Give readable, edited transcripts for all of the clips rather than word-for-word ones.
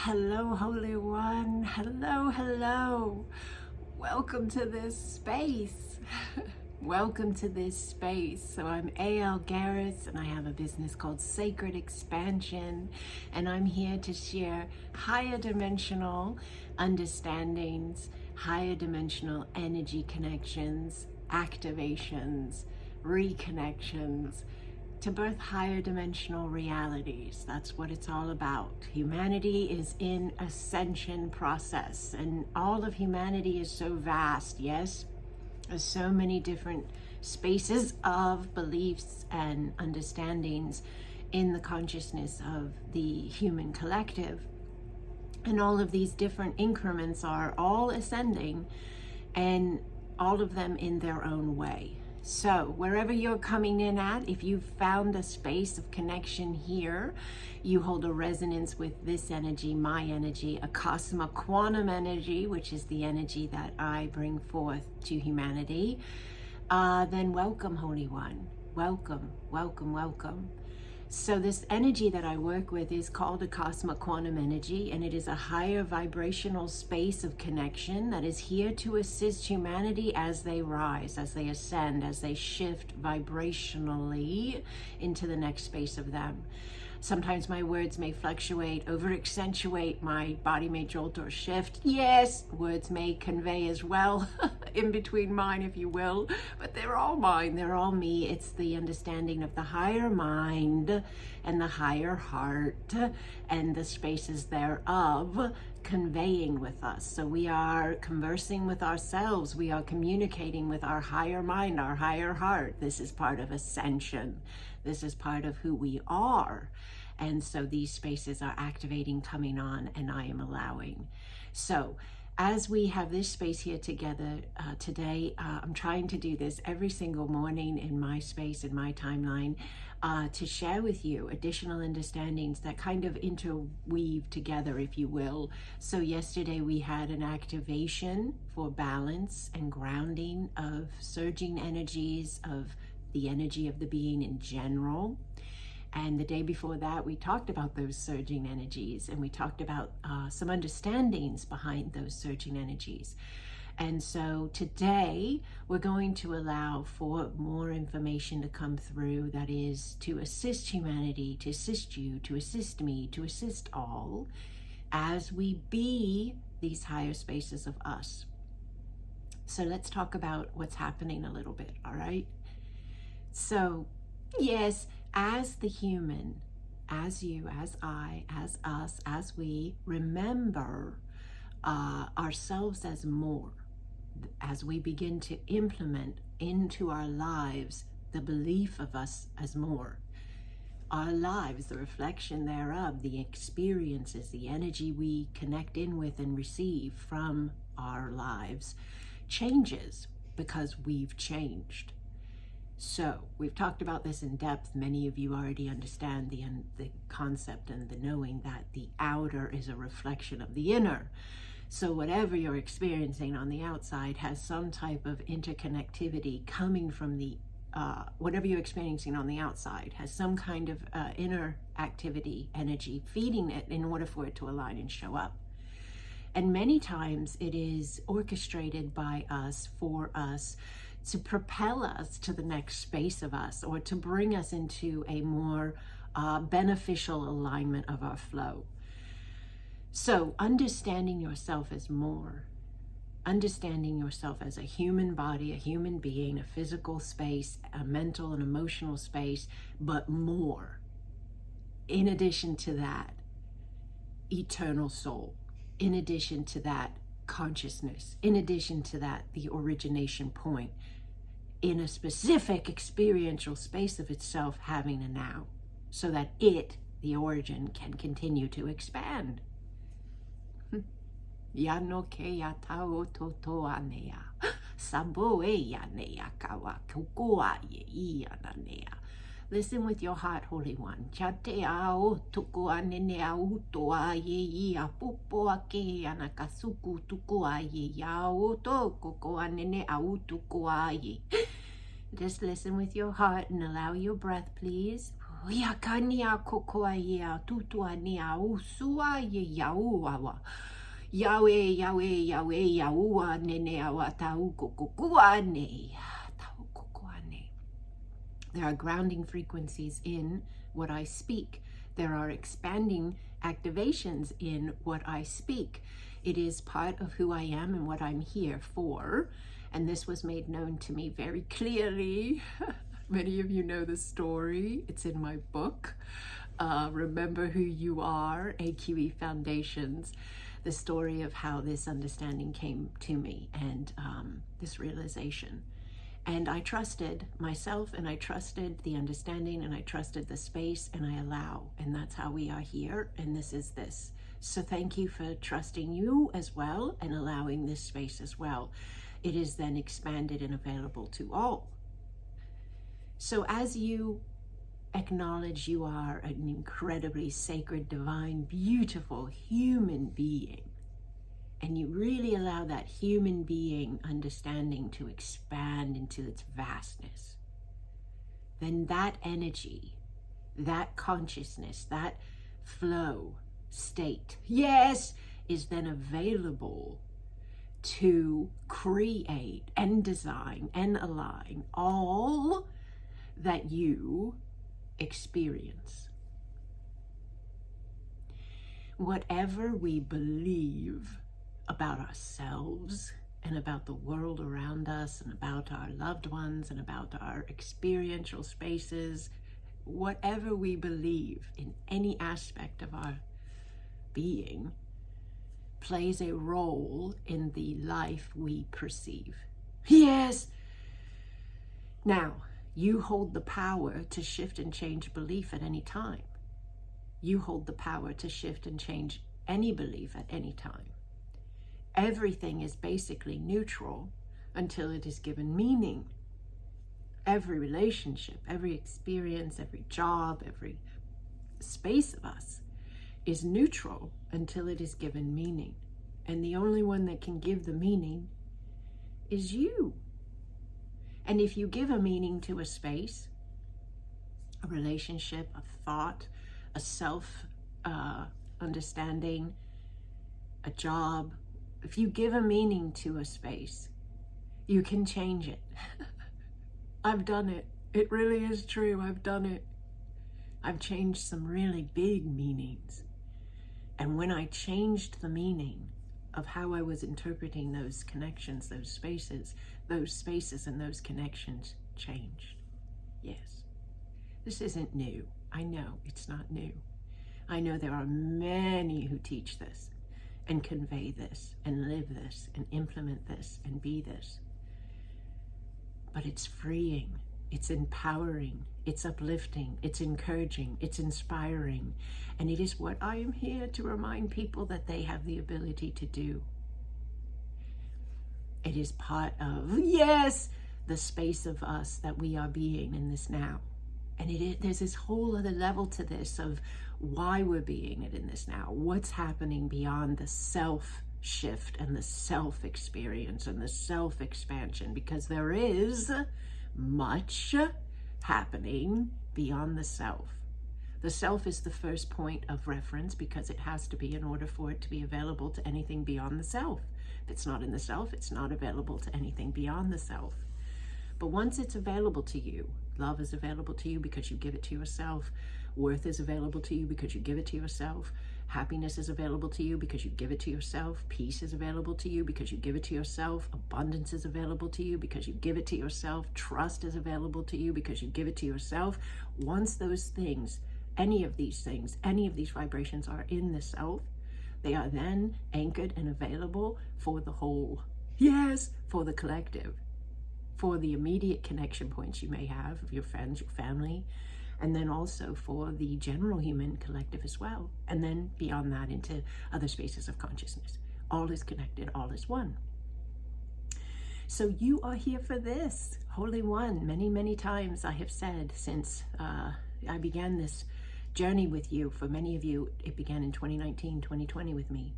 Hello, Holy One. Hello, hello. Welcome to this space. Welcome to this space. So I'm Garris, and I have a business called Sacred Expansion, and I'm here to share higher dimensional understandings, higher dimensional energy connections, activations, reconnections, to birth higher dimensional realities. That's what it's all about. Humanity is in ascension process, and all of humanity is so vast, yes? There's so many different spaces of beliefs and understandings in the consciousness of the human collective. And all of these different increments are all ascending, and all of them in their own way. So wherever you're coming in at, if you've found a space of connection here, you hold a resonance with this energy, my energy, Acasma quantum energy, which is the energy that I bring forth to humanity, then welcome, Holy One. Welcome, welcome, welcome. So this energy that I work with is called Acasma quantum energy, and it is a higher vibrational space of connection that is here to assist humanity as they rise, as they ascend, as they shift vibrationally into the next space of them. Sometimes my words may fluctuate, over-accentuate, my body may jolt or shift. Yes, words may convey as well, in between mine, if you will, but they're all mine, they're all me. It's the understanding of the higher mind and the higher heart and the spaces thereof conveying with us. So we are conversing with ourselves, we are communicating with our higher mind, our higher heart. This is part of ascension. This is part of who we are. And so these spaces are activating, coming on, and I am allowing. So as we have this space here together today, I'm trying to do this every single morning in my space, in my timeline, to share with you additional understandings that kind of interweave together, if you will. So yesterday we had an activation for balance and grounding of surging energies, of the energy of the being in general. And the day before that, we talked about those surging energies, and we talked about some understandings behind those surging energies. And so today, we're going to allow for more information to come through that is to assist humanity, to assist you, to assist me, to assist all, as we be these higher spaces of us. So let's talk about what's happening a little bit, all right? So, yes, as the human, as you, as I, as us, as we remember ourselves as more, as we begin to implement into our lives the belief of us as more, our lives, the reflection thereof, the experiences, the energy we connect in with and receive from our lives changes because we've changed. So we've talked about this in depth. Many of you already understand the concept and the knowing that the outer is a reflection of the inner. So whatever you're experiencing on the outside has some type of interconnectivity coming from the, whatever you're experiencing on the outside has some kind of inner activity, energy, feeding it in order for it to align and show up. And many times it is orchestrated by us, for us, to propel us to the next space of us, or to bring us into a more beneficial alignment of our flow. So understanding yourself as more, understanding yourself as a human body, a human being, a physical space, a mental and emotional space, but more. In addition to that, eternal soul. In addition to that, consciousness. In addition to that, the origination point in a specific experiential space of itself having a now, so that it, the origin, can continue to expand. Yano ke ya tau toto anea, sabo e ya nea kawa kukua ye ananea. Listen with your heart, Holy One. Chate ao tuku anene au toa ye a pupo ake anakasuku tuku ye yao to koko anene au tuku ye. Just listen with your heart and allow your breath, please. Ia kania kokoa ia tutua nia usua ye yauawa. Yawe, Yawe, Yawe, Yaua, nene awa tau kokokua ne. Tau kokoa ne. There are grounding frequencies in what I speak. There are expanding activations in what I speak. It is part of who I am and what I'm here for. And this was made known to me very clearly. Many of you know the story. It's in my book, Remember Who You Are, AQE Foundations, the story of how this understanding came to me and this realization. And I trusted myself, and I trusted the understanding, and I trusted the space, and I allow. And that's how we are here, and this is this. So thank you for trusting you as well and allowing this space as well. It is then expanded and available to all. So as you acknowledge you are an incredibly sacred, divine, beautiful human being, and you really allow that human being understanding to expand into its vastness, then that energy, that consciousness, that flow state, yes, is then available to create and design and align all that you experience. Whatever we believe about ourselves and about the world around us and about our loved ones and about our experiential spaces, whatever we believe in any aspect of our being plays a role in the life we perceive. Yes! Now, you hold the power to shift and change belief at any time. You hold the power to shift and change any belief at any time. Everything is basically neutral until it is given meaning. Every relationship, every experience, every job, every space of us is neutral until it is given meaning. And the only one that can give the meaning is you. And if you give a meaning to a space, a relationship, a thought, a self-understanding, a job, if you give a meaning to a space, you can change it. I've done it. It really is true. I've done it. I've changed some really big meanings. And when I changed the meaning of how I was interpreting those connections, those spaces and those connections changed. Yes. This isn't new. I know it's not new. I know there are many who teach this and convey this and live this and implement this and be this. But it's freeing, it's empowering, it's uplifting, it's encouraging, it's inspiring. And it is what I am here to remind people that they have the ability to do. It is part of, yes, the space of us that we are being in this now. And there's this whole other level to this of why we're being it in this now. What's happening beyond the self shift and the self experience and the self expansion, because there is much happening beyond the self. The self is the first point of reference because it has to be in order for it to be available to anything beyond the self. If it's not in the self, it's not available to anything beyond the self. But once it's available to you, love is available to you because you give it to yourself. Worth is available to you because you give it to yourself. Happiness is available to you because you give it to yourself. Peace is available to you because you give it to yourself. Abundance is available to you because you give it to yourself. Trust is available to you because you give it to yourself. Once those things, any of these things, any of these vibrations are in the self, they are then anchored and available for the whole. Yes, for the collective. For the immediate connection points you may have of your friends, your family, and then also for the general human collective as well. And then beyond that into other spaces of consciousness. All is connected, all is one. So you are here for this, Holy One. Many, many times I have said since I began this journey with you, for many of you, it began in 2019, 2020 with me.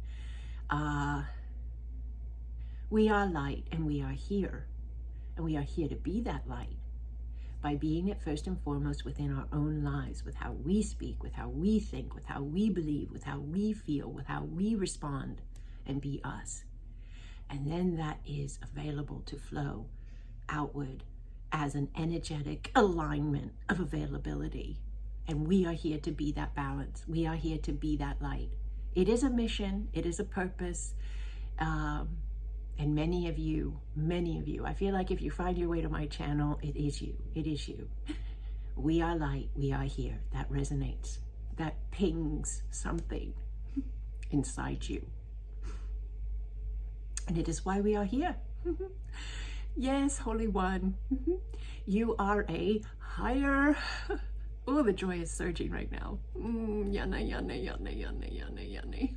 We are light and we are here. And we are here to be that light. by being it first and foremost within our own lives, with how we speak, with how we think, with how we believe, with how we feel, with how we respond, and be us. And then that is available to flow outward as an energetic alignment of availability. And we are here to be that balance. We are here to be that light. It is a mission. It is a purpose. And many of you, I feel like if you find your way to my channel, it is you. It is you. We are light. We are here. That resonates. That pings something inside you. And it is why we are here. Yes, Holy One. You are a higher... Oh, the joy is surging right now. Yana, yana, yana, yana, yana, yana.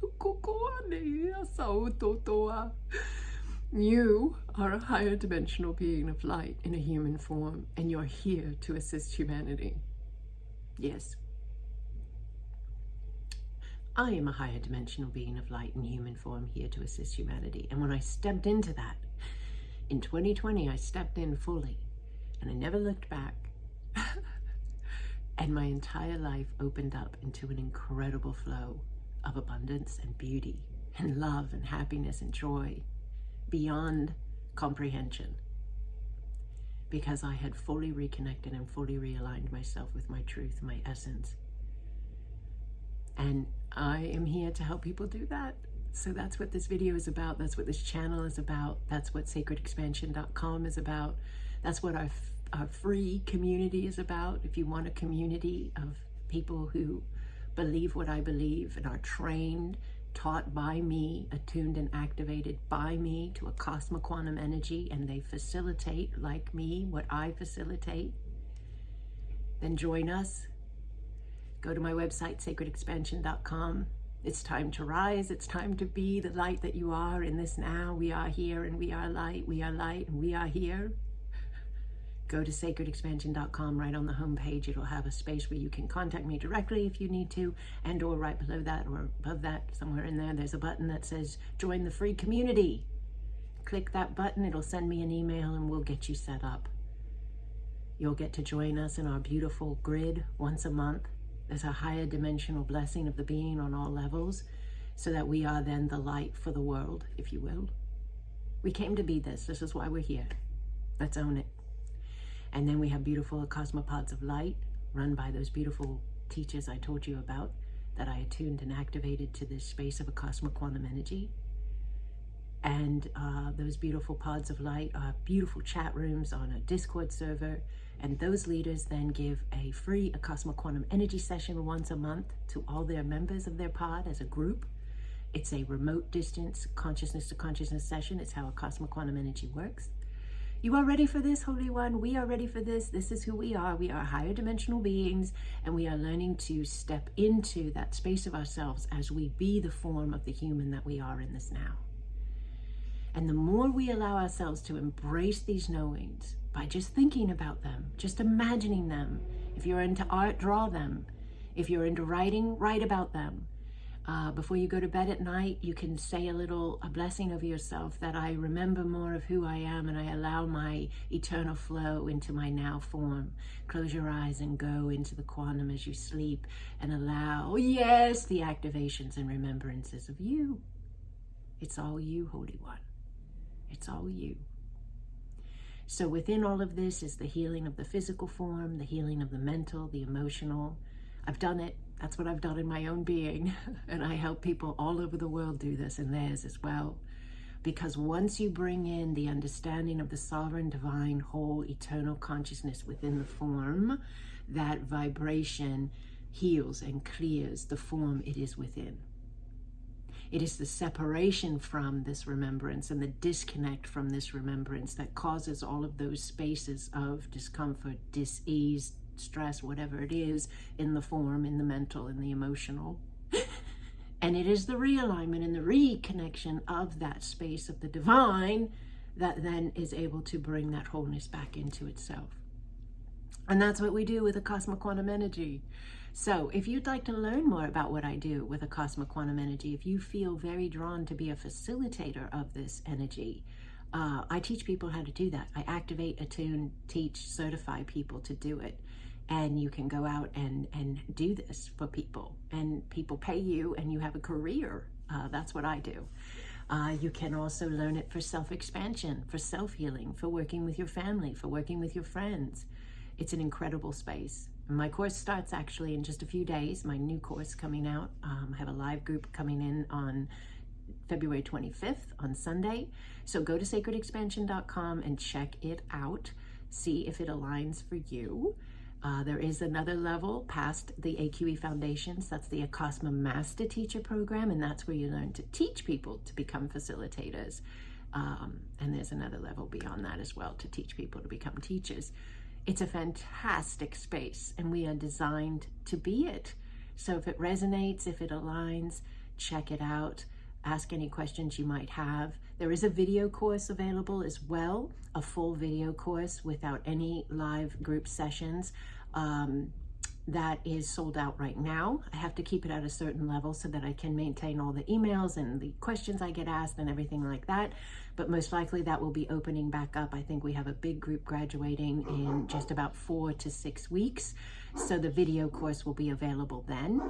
You are a higher dimensional being of light in a human form, and you're here to assist humanity. Yes. I am a higher dimensional being of light in human form, here to assist humanity. And when I stepped into that, in 2020, I stepped in fully, and I never looked back. And my entire life opened up into an incredible flow of abundance and beauty and love and happiness and joy beyond comprehension, because I had fully reconnected and fully realigned myself with my truth, my essence. And I am here to help people do that. So that's what this video is about. That's what this channel is about. That's what sacredexpansion.com is about. That's what our free community is about. If you want a community of people who believe what I believe and are trained, taught by me, attuned and activated by me to Acasma quantum energy, and they facilitate, like me, what I facilitate, then join us. Go to my website, sacredexpansion.com. It's time to rise. It's time to be the light that you are in this now. We are here and we are light. We are light and we are here. Go to sacredexpansion.com. Right on the homepage, it'll have a space where you can contact me directly if you need to, and or right below that or above that, somewhere in there, there's a button that says join the free community. Click that button. It'll send me an email and we'll get you set up. You'll get to join us in our beautiful grid once a month. There's a higher dimensional blessing of the being on all levels, so that we are then the light for the world, if you will. We came to be this. This is why we're here. Let's own it. And then we have beautiful Acasma pods of light run by those beautiful teachers I told you about, that I attuned and activated to this space of Acasma quantum energy. And those beautiful pods of light are beautiful chat rooms on a Discord server. And those leaders then give a free Acasma quantum energy session once a month to all their members of their pod as a group. It's a remote distance, consciousness to consciousness session. It's how Acasma quantum energy works. You are ready for this, Holy One. We are ready for this. This is who we are. We are higher dimensional beings, and we are learning to step into that space of ourselves as we be the form of the human that we are in this now. And the more we allow ourselves to embrace these knowings by just thinking about them, just imagining them. If you're into art, draw them. If you're into writing, write about them. Before you go to bed at night, you can say a blessing over yourself, that I remember more of who I am and I allow my eternal flow into my now form. Close your eyes and go into the quantum as you sleep and allow, yes, the activations and remembrances of you. It's all you, Holy One. It's all you. So within all of this is the healing of the physical form, the healing of the mental, the emotional. I've done it. That's what I've done in my own being. And I help people all over the world do this, and theirs as well. Because once you bring in the understanding of the sovereign, divine, whole, eternal consciousness within the form, that vibration heals and clears the form it is within. It is the separation from this remembrance and the disconnect from this remembrance that causes all of those spaces of discomfort, dis-ease, stress, whatever it is, in the form, in the mental, in the emotional. And it is the realignment and the reconnection of that space of the divine that then is able to bring that wholeness back into itself. And that's what we do with Acasma quantum energy. So if you'd like to learn more about what I do with Acasma quantum energy, if you feel very drawn to be a facilitator of this energy, I teach people how to do that. I activate, attune, teach, certify people to do it. And you can go out and do this for people, and people pay you and you have a career. That's what I do. You can also learn it for self-expansion, for self-healing, for working with your family, for working with your friends. It's an incredible space. My course starts actually in just a few days, my new course coming out. I have a live group coming in on February 25th on Sunday. So go to sacredexpansion.com and check it out. See if it aligns for you. There is another level past the AQE Foundations. That's the Acasma Master Teacher Program, and that's where you learn to teach people to become facilitators. And there's another level beyond that as well to teach people to become teachers. It's a fantastic space, and we are designed to be it. So if it resonates, if it aligns, check it out. Ask any questions you might have. There is a video course available as well, a full video course without any live group sessions. That is sold out right now. I have to keep it at a certain level so that I can maintain all the emails and the questions I get asked and everything like that. But most likely that will be opening back up. I think we have a big group graduating in just about 4 to 6 weeks. So the video course will be available then.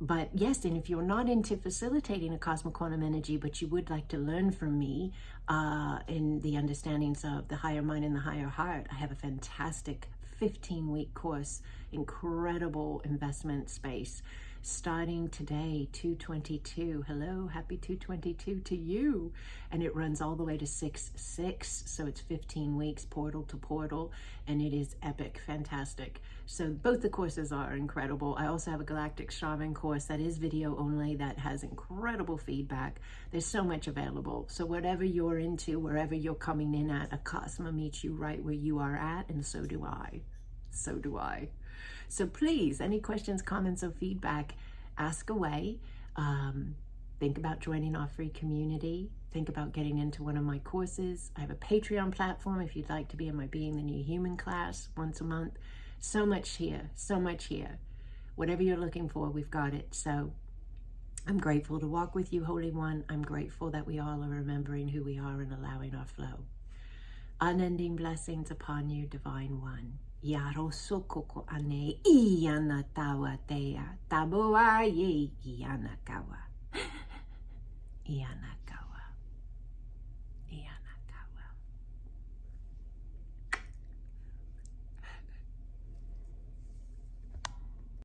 But yes, and if you're not into facilitating a cosmic quantum energy, but you would like to learn from me in the understandings of the higher mind and the higher heart, I have a fantastic 15-week course, incredible investment space, starting today, 2/22. Hello, happy 2/22 to you. And it runs all the way to 6/6, so it's 15 weeks, portal to portal, and it is epic, fantastic. So both the courses are incredible. I also have a Galactic Shaman course that is video only, that has incredible feedback. There's so much available. So whatever you're into, wherever you're coming in at, Acasma meets you right where you are at, and so do I. So do I. So please, any questions, comments, or feedback, ask away. Think about joining our free community. Think about getting into one of my courses. I have a Patreon platform if you'd like to be in my Being the New Human class once a month. So much here, so much here. Whatever you're looking for, we've got it. So I'm grateful to walk with you, Holy One. I'm grateful that we all are remembering who we are and allowing our flow. Unending blessings upon you, Divine One. Yarosokoko ane iana tawa tea taboa ye iana kawa iana